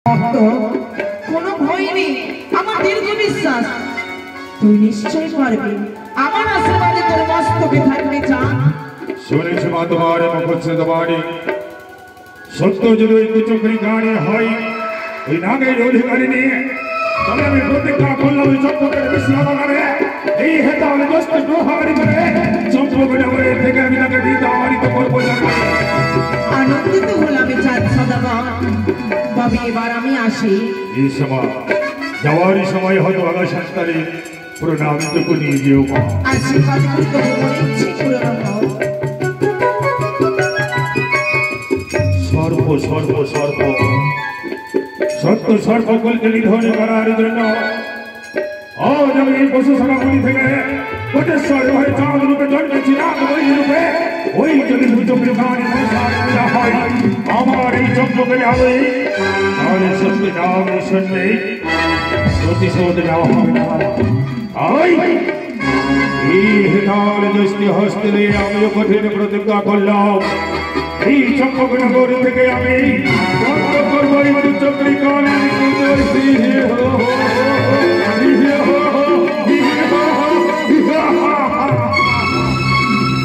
ভক্ত কোনো ভয় নেই, আমার দীর্ঘ বিশ্বাস তুই নিশ্চয় পারবি। আমার আশীর্বাদে তোর মস্তকে থাকবে চাঁদ। শুনেছি মা তোমার মুখে তোমারই সত্য যদি ওই কুচক্রি গানে হয় ওই নাগের অধিকারী নিয়ে তবে আমি প্রতিজ্ঞা করলাম ওই চম্পকের বিশ্রাম করে এই হেতা আমি দোস্ত গ্রহণী করে চম্পকের নগরের থেকে আমি তাকে বিতাড়িত করবো। আনন্দিত হলাম চাঁদ সদাগর। তবে এবার আমি আসি। এই সময় যাওয়ারই সময় হয়তো আগা সন্তানে প্রণামটুকু নিয়ে যেও মা। আশীর্বাদ করতে বলেছি পুরনো হোক। সর্ব সর্ব সর্ব সত্য সর্বকলকে নিধন করার জন্য আজ আমি এই পশু সভাগুলি থেকে কোটেশ্বর হয়ে চাঁদ রূপে জন্মেছিলাম। ওই রূপে ওই যদি চোখের গানে হয় আমার এই চম্পকের আলোয় তাহলে সত্যি নাম শুনবে প্রতিশোধ নেওয়া হবে না। এই হেতাল দৃষ্টি হস্তে নিয়ে আমিও কঠিন প্রতিজ্ঞা করলাম এই চম্পকনগর থেকে আমি